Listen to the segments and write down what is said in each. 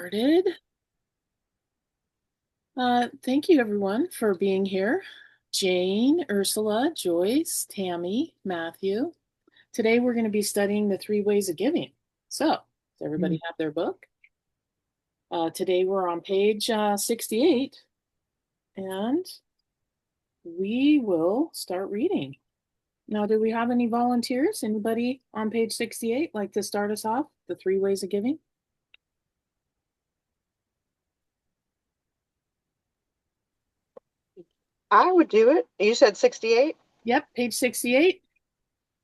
started. Thank you, everyone, for being here. Jane, Ursula, Joyce, Tammy, Matthew. Today, we're going to be studying the three ways of giving. So, does everybody have their book? Today, we're on page 68, and we will start reading. Now, do we have any volunteers? Anybody on page 68 like to start us off? The three ways of giving? I would do it. You said 68? Yep, page 68.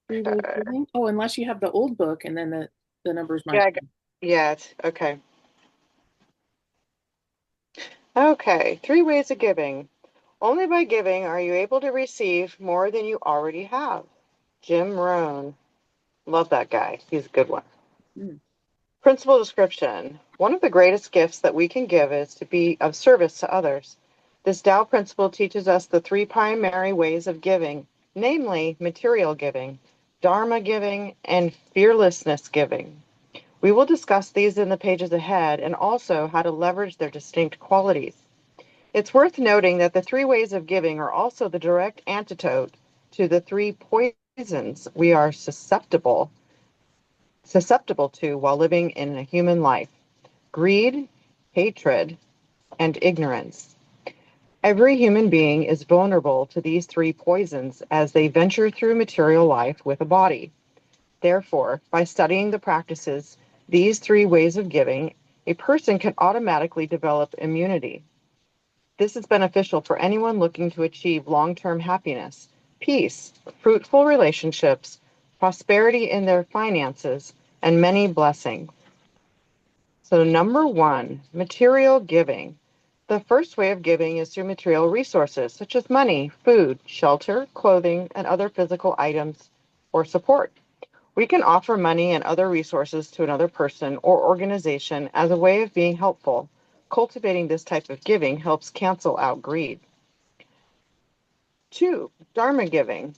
Three ways of giving. Oh, unless you have the old book and then the numbers might. Yeah, yeah, okay. Okay, three ways of giving. Only by giving are you able to receive more than you already have. Jim Rohn. Love that guy. He's a good one. Hmm. Principal description. One of the greatest gifts that we can give is to be of service to others. This Tao principle teaches us the three primary ways of giving, namely material giving, dharma giving, and fearlessness giving. We will discuss these in the pages ahead and also how to leverage their distinct qualities. It's worth noting that the three ways of giving are also the direct antidote to the three poisons we are susceptible to while living in a human life: greed, hatred, and ignorance. Every human being is vulnerable to these three poisons as they venture through material life with a body. Therefore, by studying the practices, these three ways of giving, a person can automatically develop immunity. This is beneficial for anyone looking to achieve long-term happiness, peace, fruitful relationships, prosperity in their finances, and many blessings. So number one, material giving. The first way of giving is through material resources such as money, food, shelter, clothing, and other physical items or support. We can offer money and other resources to another person or organization as a way of being helpful. Cultivating this type of giving helps cancel out greed. Two, dharma giving.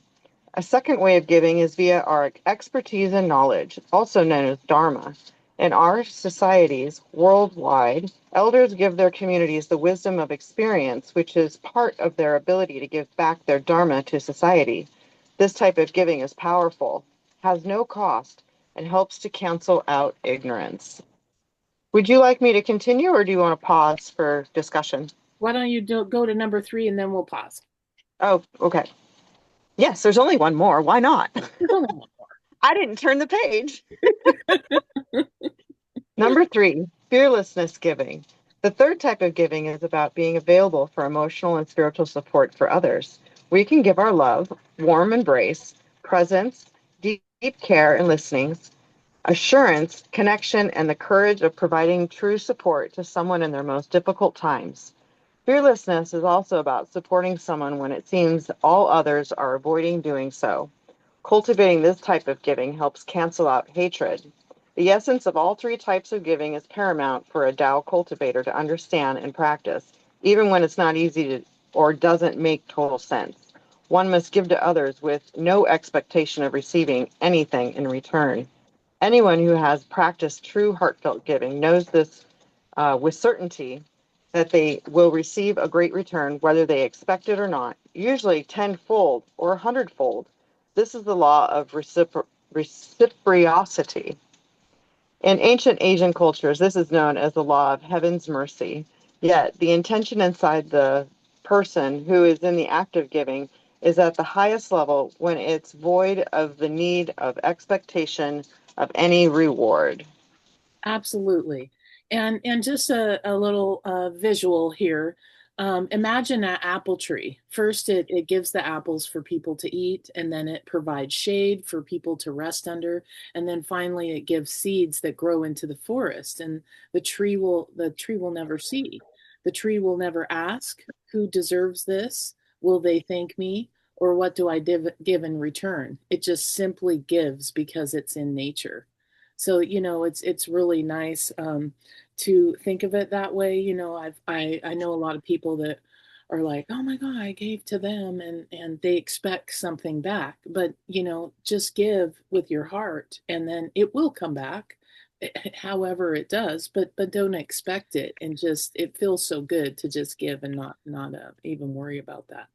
A second way of giving is via our expertise and knowledge, also known as dharma. In our societies worldwide, elders give their communities the wisdom of experience, which is part of their ability to give back their dharma to society. This type of giving is powerful, has no cost, and helps to cancel out ignorance. Would you like me to continue or do you want to pause for discussion? Why don't you go to number three and then we'll pause? Oh, okay. Yes, there's only one more. Why not? There's only one I didn't turn the page. more. Number three, fearlessness giving. The third type of giving is about being available for emotional and spiritual support for others. We can give our love, warm embrace, presence, deep care and listening, assurance, connection, and the courage of providing true support to someone in their most difficult times. Fearlessness is also about supporting someone when it seems all others are avoiding doing so. Cultivating this type of giving helps cancel out hatred. The essence of all three types of giving is paramount for a Tao cultivator to understand and practice, even when it's not easy to or doesn't make total sense. One must give to others with no expectation of receiving anything in return. Anyone who has practiced true heartfelt giving knows this with certainty that they will receive a great return, whether they expect it or not, usually tenfold or a hundredfold. This is the law of reciprocity. In ancient Asian cultures, this is known as the law of heaven's mercy. Yet, the intention inside the person who is in the act of giving is at the highest level when it's void of the need of expectation of any reward. Absolutely. And just a little visual here. Imagine an apple tree. First, it gives the apples for people to eat, and then it provides shade for people to rest under, and then finally it gives seeds that grow into the forest. And the tree will never see. The tree will never ask, who deserves this? Will they thank me? Or what do I give in return? It just simply gives because it's in nature. So, it's really nice to think of it that way. I know a lot of people that are like, oh my God, I gave to them, and they expect something back. But, just give with your heart and then it will come back. however it does, but don't expect it, and just it feels so good to just give and not even worry about that.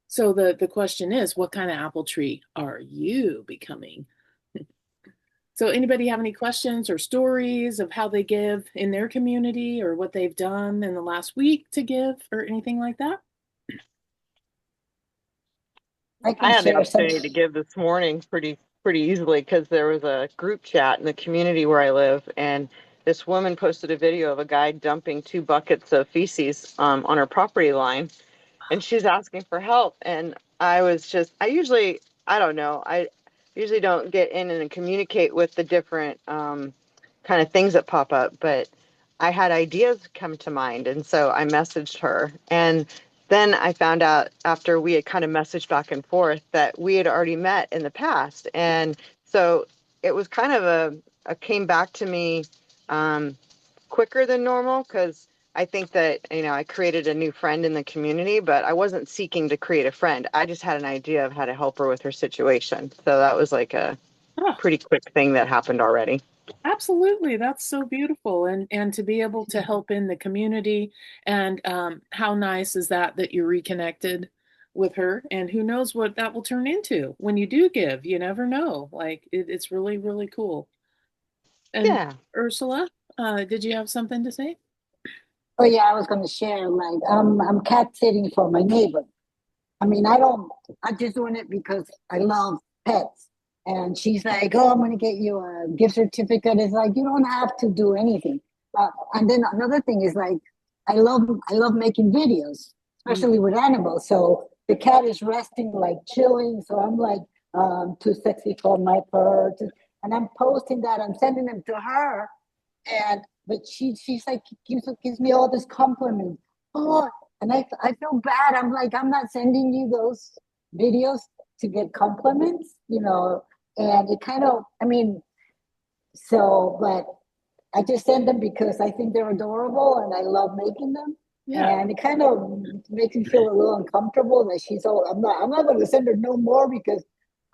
So the question is, what kind of apple tree are you becoming? So anybody have any questions or stories of how they give in their community or what they've done in the last week to give or anything like that? I I can had the share some. opportunity to give this morning pretty easily because there was a group chat in the community where I live, and this woman posted a video of a guy dumping 2 buckets of feces on her property line, and she's asking for help. And I don't know, I usually don't get in and communicate with the different kind of things that pop up, but I had ideas come to mind, and so I messaged her. And then I found out after we had kind of messaged back and forth that we had already met in the past. And so it was kind of a came back to me um, quicker than normal because I think that, I created a new friend in the community, but I wasn't seeking to create a friend. I just had an idea of how to help her with her situation. So that was like a Oh, pretty quick thing that happened already. absolutely. That's so beautiful. And to be able to help in the community, and how nice is that that you're reconnected with her, and who knows what that will turn into when you do give. You never know. Like it's really, really cool. And Yeah. Ursula, did you have something to say? Oh yeah, I was going to share. Like, I'm cat sitting for my neighbor. I mean, I don't. I'm just doing it because I love pets. And she's like, "Oh, I'm going to get you a gift certificate." It's like you don't have to do anything. And then another thing is like, I love making videos, Mm. especially with animals. So the cat is resting, like chilling. So I'm like, too sexy for my fur. And I'm posting that. I'm sending them to her, and but she's like gives me all this compliment. Oh, and I feel bad. I'm like, I'm not sending you those videos to get compliments, and it kind of, I mean, so, but I just send them because I think they're adorable and I love making them. Yeah. And it kind of makes me feel a little uncomfortable that she's all, I'm not going to send her no more because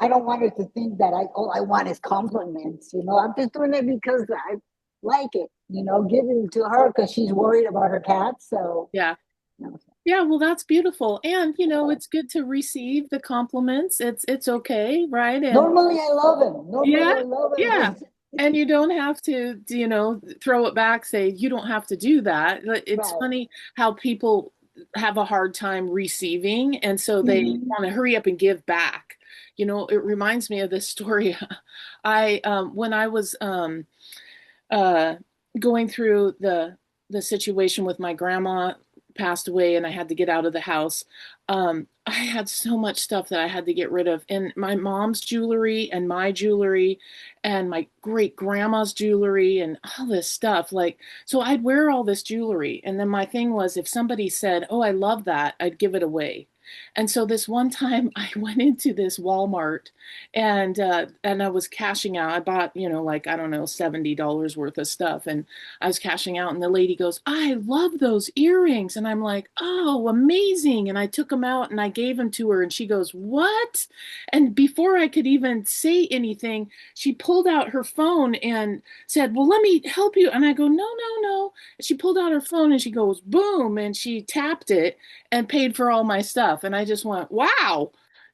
I don't want her to think that all I want is compliments. I'm just doing it because I like it, giving it to her because she's worried about her cat. So, Yeah. you know, Yeah, well, that's beautiful. And it's good to receive the compliments. It's okay, right? And normally I love him. yeah, Normally I love yeah. him. And you don't have to, throw it back, say you don't have to do that. But it's Right. funny how people have a hard time receiving, and so they Mhm. want to hurry up and give back. It reminds me of this story. I when I was uh, going through the situation with my grandma passed away and I had to get out of the house. I had so much stuff that I had to get rid of, and my mom's jewelry and my jewelry and my great grandma's jewelry and all this stuff. Like, so I'd wear all this jewelry, and then my thing was, if somebody said, "Oh, I love that," I'd give it away. And so this one time I went into this Walmart, and I was cashing out. I bought, like, I don't know, $70 worth of stuff, and I was cashing out, and the lady goes, "I love those earrings." And I'm like, "Oh, amazing." And I took them out and I gave them to her, and she goes, "What?" And before I could even say anything, she pulled out her phone and said, "Well, let me help you." And I go, "No, no, no." She pulled out her phone and she goes, boom, and she tapped it and paid for all my stuff. And I just went, wow.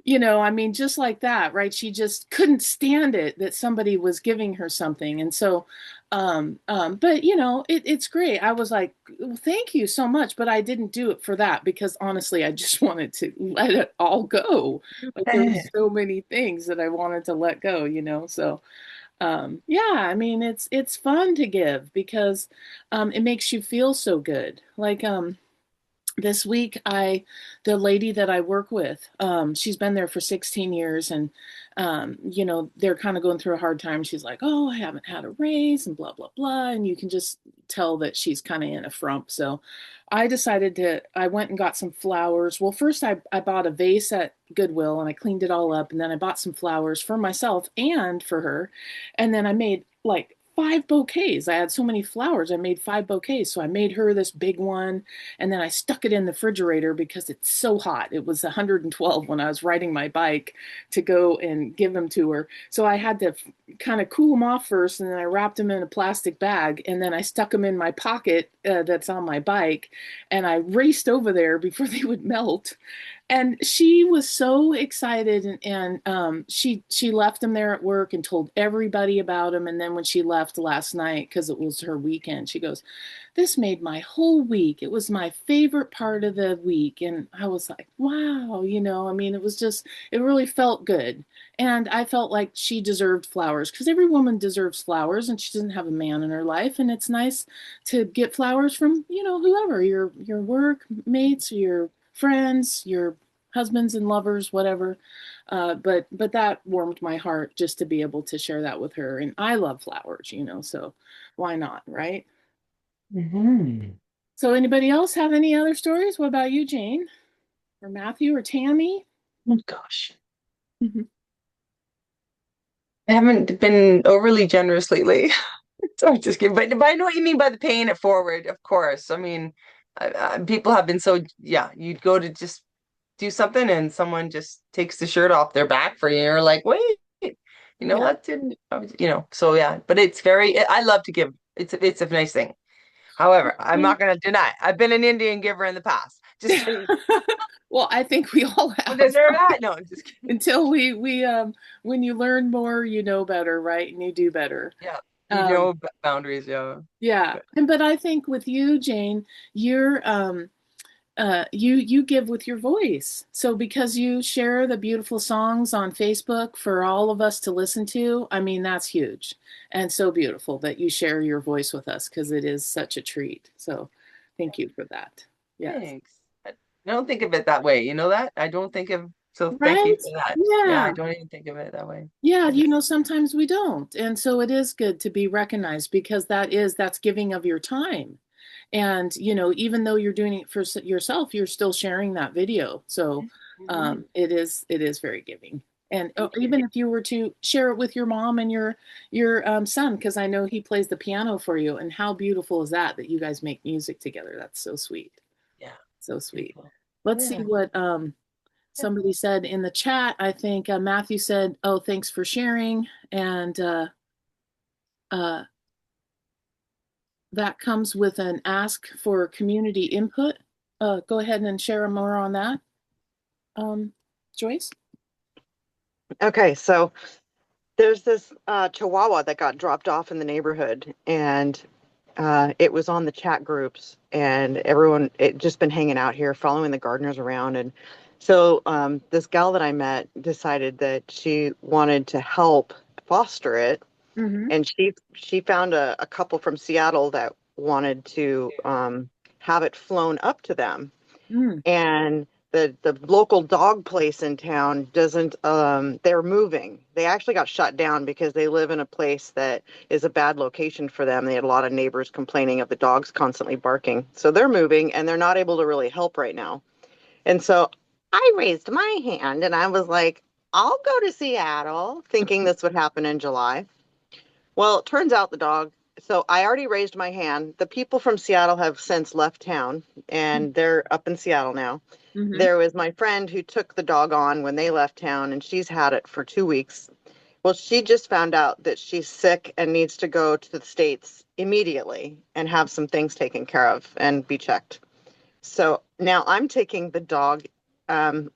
I mean, just like that, right? She just couldn't stand it that somebody was giving her something. And so, but it's great. I was like, well, thank you so much, but I didn't do it for that because honestly, I just wanted to let it all go. Like there were so many things that I wanted to let go, so yeah, I mean, it's fun to give because it makes you feel so good. Like this week, the lady that I work with, she's been there for 16 years, and they're kind of going through a hard time. She's like, "Oh, I haven't had a raise," and blah blah blah, and you can just tell that she's kind of in a frump. So I went and got some flowers. Well, first I bought a vase at Goodwill and I cleaned it all up, and then I bought some flowers for myself and for her, and then I made like 5 bouquets. I had so many flowers. I made 5 bouquets. So I made her this big one, and then I stuck it in the refrigerator because it's so hot. It was 112 when I was riding my bike to go and give them to her. So I had to kind of cool them off first, and then I wrapped them in a plastic bag, and then I stuck them in my pocket that's on my bike, and I raced over there before they would melt. And she was so excited, and she left him there at work and told everybody about him. And then when she left last night, because it was her weekend, she goes, "This made my whole week. It was my favorite part of the week." And I was like, wow, I mean, it was just, it really felt good. And I felt like she deserved flowers, because every woman deserves flowers, and she doesn't have a man in her life. And it's nice to get flowers from, whoever, your work mates, your friends, your husbands and lovers, whatever. But that warmed my heart just to be able to share that with her. And I love flowers, so why not, right? Mm-hmm. So anybody else have any other stories? What about you, Jane? Or Matthew or Tammy? Oh gosh. Mhm. I haven't been overly generous lately. So I'm just kidding. But I know what you mean by the paying it forward, of course. I mean, people have been so, yeah, you'd go to just do something and someone just takes the shirt off their back for you. You're like, wait, Yeah. that didn't, so yeah, but it's very, I love to give. It's a nice thing. However, I'm not going to deny I've been an Indian giver in the past. Just Well, I think we all well, have. there's that. No, I'm just kidding. Until we when you learn more, you know better, right? And you do better. Yeah, Um, boundaries. Yeah. yeah. But I think with you, Jane, you give with your voice. So because you share the beautiful songs on Facebook for all of us to listen to, I mean, that's huge and so beautiful that you share your voice with us, because it is such a treat. So thank you for that. Yes. Thanks. I don't think of it that way. You know that? I don't think of, so thank you Right? for that. Yeah, Yeah. I don't even think of it that way. Yeah, I just, sometimes we don't. And so it is good to be recognized, because that's giving of your time. And, even though you're doing it for yourself, you're still sharing that video. So Mhm. it is very giving. And Thank you. even if you were to share it with your mom and your son, because I know he plays the piano for you, and how beautiful is that you guys make music together? That's so sweet. Yeah, So sweet. beautiful. Let's see Yeah. what somebody said in the chat. I think Matthew said, "Oh, thanks for sharing." And uh, that comes with an ask for community input. Go ahead and share more on that, Joyce. Okay, so there's this Chihuahua that got dropped off in the neighborhood, and it was on the chat groups, and everyone it just been hanging out here, following the gardeners around, and so this gal that I met decided that she wanted to help foster it, Mm-hmm. and she found a couple from Seattle that wanted to have it flown up to them, Mm. and the local dog place in town doesn't they're moving. They actually got shut down because they live in a place that is a bad location for them. They had a lot of neighbors complaining of the dogs constantly barking, so they're moving and they're not able to really help right now. And so I raised my hand and I was like, I'll go to Seattle, thinking this would happen in July. Well, it turns out the dog, so I already raised my hand. The people from Seattle have since left town and they're up in Seattle now. Mm-hmm. There was my friend who took the dog on when they left town, and she's had it for 2 weeks. Well, she just found out that she's sick and needs to go to the States immediately and have some things taken care of and be checked. So now I'm taking the dog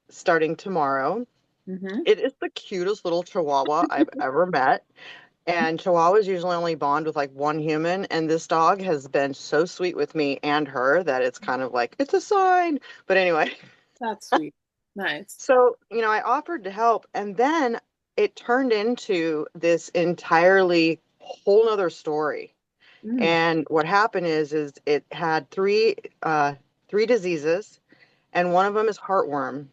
starting tomorrow. Mm-hmm. It is the cutest little Chihuahua I've ever met. And Chihuahuas usually only bond with like one human. And this dog has been so sweet with me and her that it's kind of like, it's a sign. But anyway, That's sweet. Nice. so, I offered to help. And then it turned into this entirely whole nother story. Mm. And what happened is it had three diseases, and one of them is heartworm.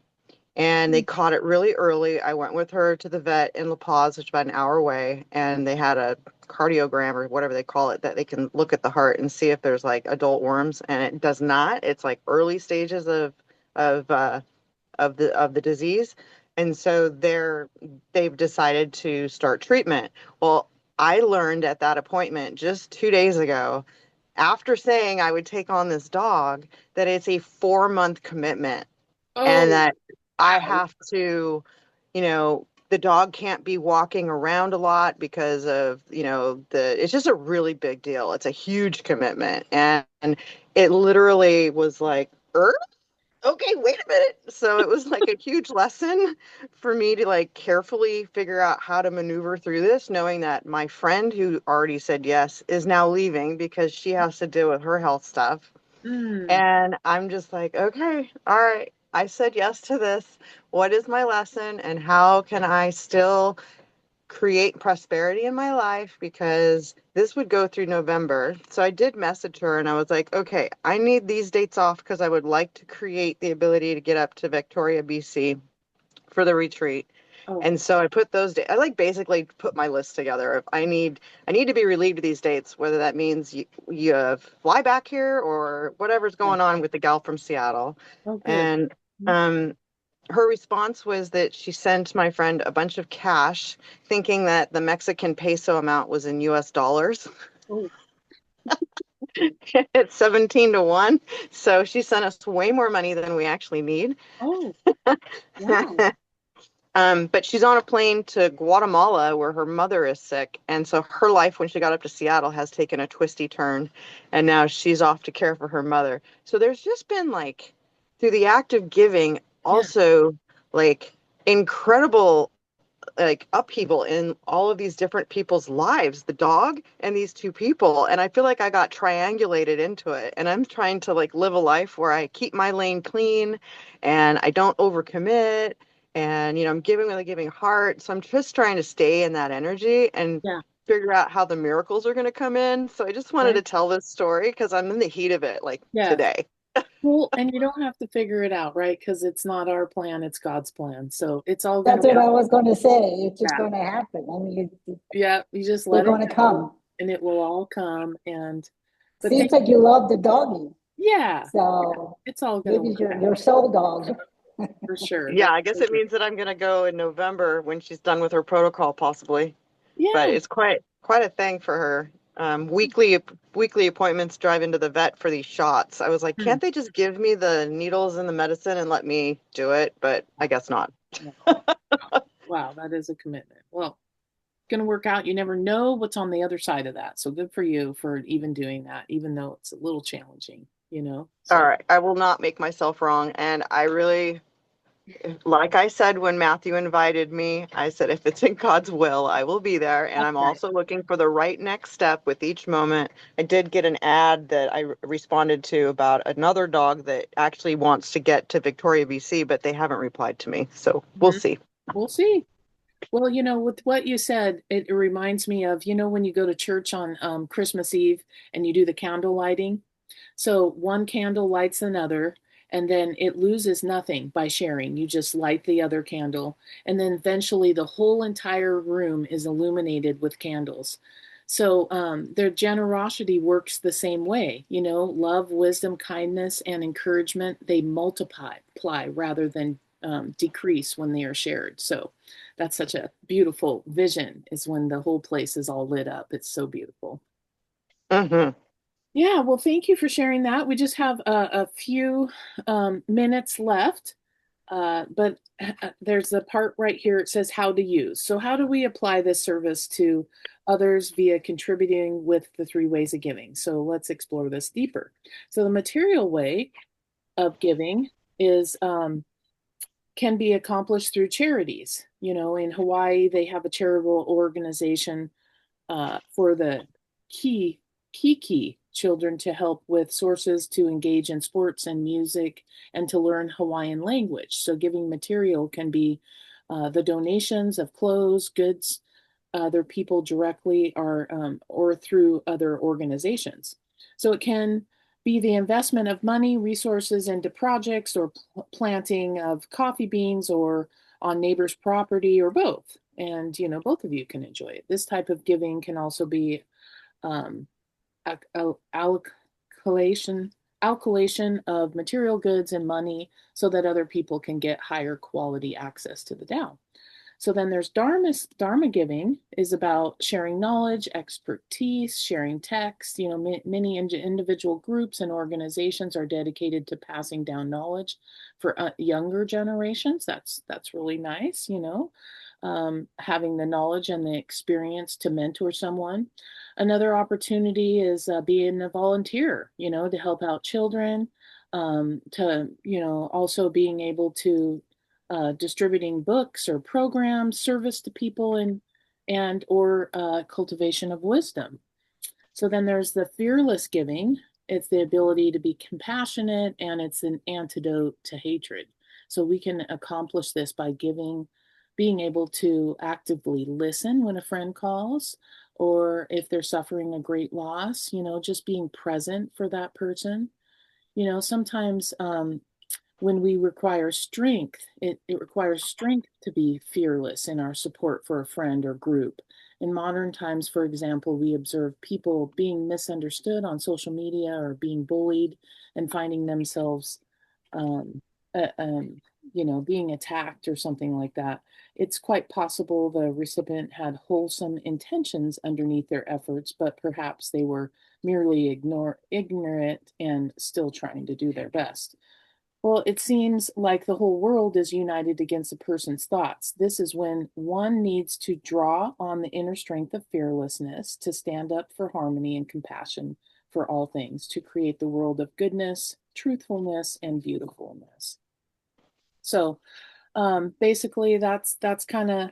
And they caught it really early. I went with her to the vet in La Paz, which is about an hour away, and they had a cardiogram or whatever they call it that they can look at the heart and see if there's like adult worms, and it does not. It's like early stages of the disease, and so they've decided to start treatment. Well, I learned at that appointment just 2 days ago, after saying I would take on this dog, that it's a 4-month commitment and Oh, that I wow. have to, the dog can't be walking around a lot because of, it's just a really big deal. It's a huge commitment. And it literally was like, okay, wait a minute. So it was like a huge lesson for me to like carefully figure out how to maneuver through this, knowing that my friend who already said yes is now leaving because she has to deal with her health stuff. Mm, And I'm just like, okay, all right. I said yes to this. What is my lesson and how can I still create prosperity in my life, because this would go through November. So I did message her and I was like, okay, I need these dates off because I would like to create the ability to get up to Victoria, BC for the retreat. oh, And so I put those I like basically put my list together of I need to be relieved of these dates, whether that means you fly back here or whatever's yeah. going on with the gal from Seattle. Oh, good. And Mhm. um her response was that she sent my friend a bunch of cash, thinking that the Mexican peso amount was in US dollars. Oh, It's 17 to 1. So she sent us way more money than we actually need. oh, wow. But she's on a plane to Guatemala where her mother is sick. And so her life, when she got up to Seattle, has taken a twisty turn. And now she's off to care for her mother. So there's just been like, through the act of giving, Yeah, also like incredible like upheaval in all of these different people's lives, the dog and these two people. And I feel like I got triangulated into it. And I'm trying to like live a life where I keep my lane clean and I don't overcommit. And, I'm giving with a giving heart. So I'm just trying to stay in that energy and yeah, figure out how the miracles are going to come in. So I just wanted right. to tell this story because I'm in the heat of it, like Yes. today. Well, and you don't have to figure it out, right? Because it's not our plan, it's God's plan. So it's all going to That's what work I was going to say. It's just out. going to happen. I mean, Yeah, you just they're let it going to go come. and it will all come. But Seems like you love the doggy. yeah, So it's all going to maybe work it's your, out your soul dog. for sure. Yeah, That's I guess for it sure. means that I'm going to go in November when she's done with her protocol, possibly. But Yeah. it's quite a thing for her. Weekly appointments, drive into the vet for these shots. I was like, Hmm. can't they just give me the needles and the medicine and let me do it? But I guess not. Yeah. Wow, that is a commitment. Well, going to work out. You never know what's on the other side of that. So good for you for even doing that, even though it's a little challenging, you know? All So, right, I will not make myself wrong. And I really, like I said when Matthew invited me, I said, if it's in God's will, I will be there. And that's I'm right. also looking for the right next step with each moment. I did get an ad that I responded to about another dog that actually wants to get to Victoria, BC, but they haven't replied to me. So we'll Mhm. see. We'll see. Well, with what you said, it reminds me of, when you go to church on Christmas Eve and you do the candle lighting. So one candle lights another, and then it loses nothing by sharing. You just light the other candle, and then eventually the whole entire room is illuminated with candles. So their generosity works the same way. Love, wisdom, kindness, and encouragement, they multiply rather than decrease when they are shared. So that's such a beautiful vision, is when the whole place is all lit up. It's so beautiful. Hmm. Yeah, well, thank you for sharing that. We just have a few minutes left, but there's a part right here. It says how to use. So, how do we apply this service to others via contributing with the three ways of giving? So, let's explore this deeper. So, the material way of giving is can be accomplished through charities. In Hawaii, they have a charitable organization for the Kiki children to help with sources to engage in sports and music and to learn Hawaiian language. So, giving material can be the donations of clothes, goods, other people directly or through other organizations. So, it can be the investment of money, resources into projects or planting of coffee beans or on neighbor's property or both. And, both of you can enjoy it. This type of giving can also be um, allocation, allocation of material goods and money so that other people can get higher quality access to the Tao. So then there's dharma giving is about sharing knowledge, expertise, sharing text. You know, many individual groups and organizations are dedicated to passing down knowledge for younger generations. That's really nice, you know, having the knowledge and the experience to mentor someone. Another opportunity is being a volunteer, you know, to help out children, to, you know, also being able to distributing books or programs, service to people, and or cultivation of wisdom. So then there's the fearless giving. It's the ability to be compassionate, and it's an antidote to hatred. So we can accomplish this by being able to actively listen when a friend calls, or if they're suffering a great loss, you know, just being present for that person. You know, sometimes when we require strength, it requires strength to be fearless in our support for a friend or group. In modern times, for example, we observe people being misunderstood on social media or being bullied and finding themselves, um, uh, um, you know, being attacked or something like that. It's quite possible the recipient had wholesome intentions underneath their efforts, but perhaps they were merely ignorant and still trying to do their best. Well, it seems like the whole world is united against a person's thoughts. This is when one needs to draw on the inner strength of fearlessness to stand up for harmony and compassion for all things, to create the world of goodness, truthfulness, and beautifulness. So basically, that's kind of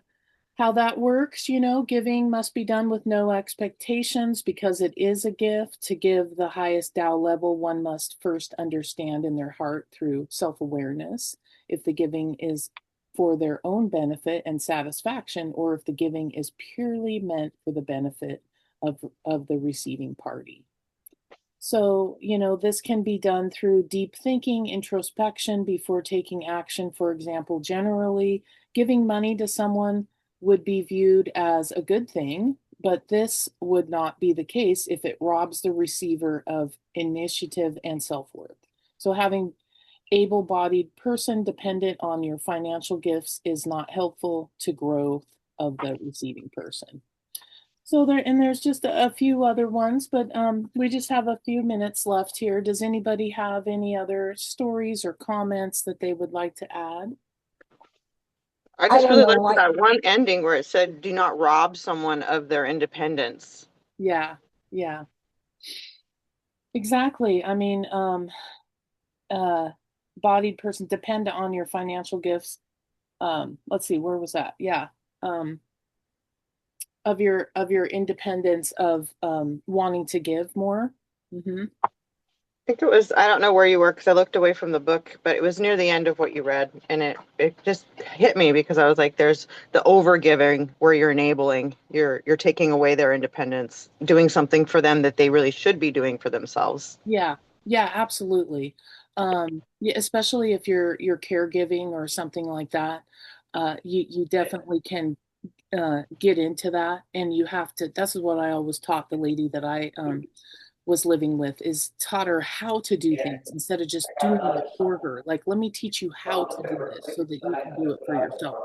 how that works. You know, giving must be done with no expectations because it is a gift. To give the highest Tao level, one must first understand in their heart through self-awareness if the giving is for their own benefit and satisfaction, or if the giving is purely meant for the benefit of the receiving party. So, you know, this can be done through deep thinking, introspection before taking action. For example, generally, giving money to someone would be viewed as a good thing, but this would not be the case if it robs the receiver of initiative and self-worth. So having able-bodied person dependent on your financial gifts is not helpful to growth of the receiving person. So there's just a few other ones, but we just have a few minutes left here. Does anybody have any other stories or comments that they would like to add? I I just don't really know liked why. that one ending where it said, "Do not rob someone of their independence." Yeah, yeah, exactly. I mean, uh, bodied person dependent on your financial gifts. Let's see, where was that? Yeah. Um, of your independence of wanting to give more. Mm-hmm. I think it was, I don't know where you were because I looked away from the book, but it was near the end of what you read. And it just hit me because I was like, there's the over giving where you're enabling, you're taking away their independence, doing something for them that they really should be doing for themselves. Yeah, yeah, absolutely. Yeah, especially if you're caregiving or something like that, you definitely can get into that, and you have to. That's what I always taught the lady that I was living with, is taught her how to do things instead of just doing it for her. Like, let me teach you how to do this so that you can do it for yourself,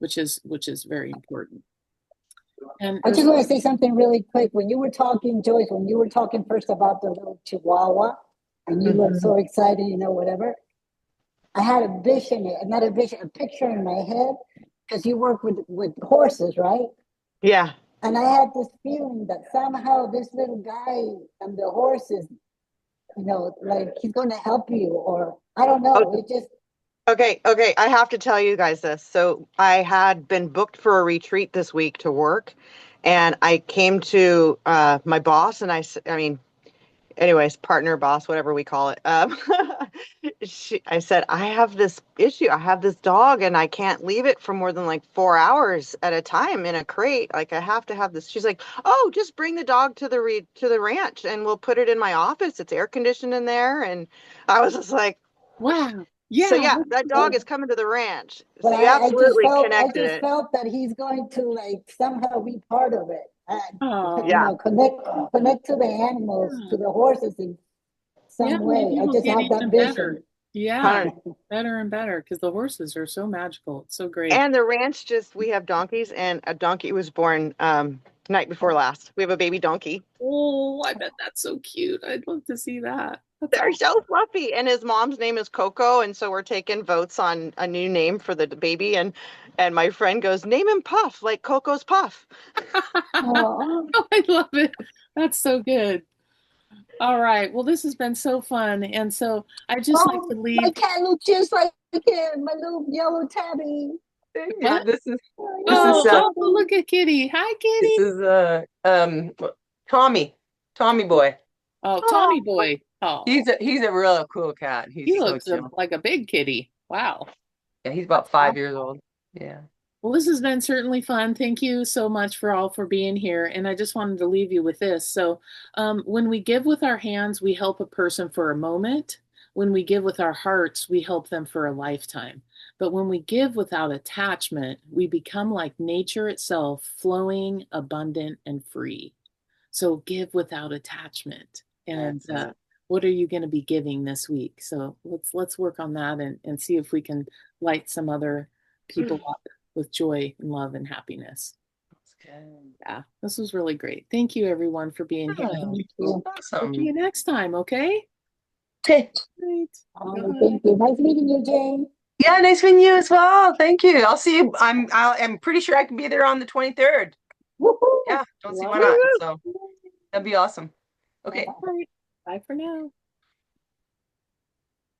which is very important. And I just want to say something really quick. When you were talking, Joyce, when you were talking first about the little Chihuahua, and you looked Mhm. so excited, you know, whatever. I had a vision, not a vision, a picture in my head, because you work with horses, right? Yeah. And I had this feeling that somehow this little guy and the horses, you know, like he's going to help you, or I don't Oh, know. It just, okay. I have to tell you guys this. So I had been booked for a retreat this week to work, and I came to my boss, and I mean, anyways, partner, boss, whatever we call it. I said, I have this issue. I have this dog and I can't leave it for more than like 4 hours at a time in a crate. Like I have to have this. She's like, oh, just bring the dog to to the ranch and we'll put it in my office. It's air conditioned in there. And I was just like, wow, so yeah, yeah, that dog but is coming to the ranch. but So you absolutely I connected just it. felt that he's going to like somehow be part of it, you oh, Yeah. know, connect to the animals, yeah, to the horses in yeah. some way. Maybe I we'll just get have that even better. vision. Yeah, better and better because the horses are so magical. It's so great. And the ranch we have donkeys, and a donkey was born night before last. We have a baby donkey. Oh, I bet that's so cute. I'd love to see that. That's They're awesome. so fluffy. And his mom's name is Coco, and so we're taking votes on a new name for the baby. And my friend goes, name him Puff, like Coco's Puff. Oh, I love it. That's so good. All right. Well, this has been so fun. And so I'd just like oh, to my leave. cat looks just like him, my little yellow tabby. Yeah, What? this is Yellow Oh, tabby. look at Kitty. Hi, this Kitty. is Tommy boy. Oh, Oh, Tommy boy. Oh, He's a real cool cat. He's he so looks chill. like a big kitty. Wow. Yeah, he's about That's 5 years awesome. old. Yeah. Well, this has been certainly fun. Thank you so much for all for being here. And I just wanted to leave you with this. So, when we give with our hands, we help a person for a moment. When we give with our hearts, we help them for a lifetime. But when we give without attachment, we become like nature itself, flowing, abundant, and free. So give without attachment. And That's it. what are you going to be giving this week? So let's work on that and see if we can light some other people up with joy and love and happiness. That's good. Yeah, this was really great. Thank you everyone for being here. Yeah, Thank you. We'll see you awesome. next time, okay? Okay. Great. Bye. Thank you. Nice meeting you, Jane. Yeah, nice meeting you as well. Thank you. I'll see you. I'm pretty sure I can be there on the 23rd. Woohoo. Yeah, don't see Love why it. not. So that'd be awesome. Okay. All right. Bye for now.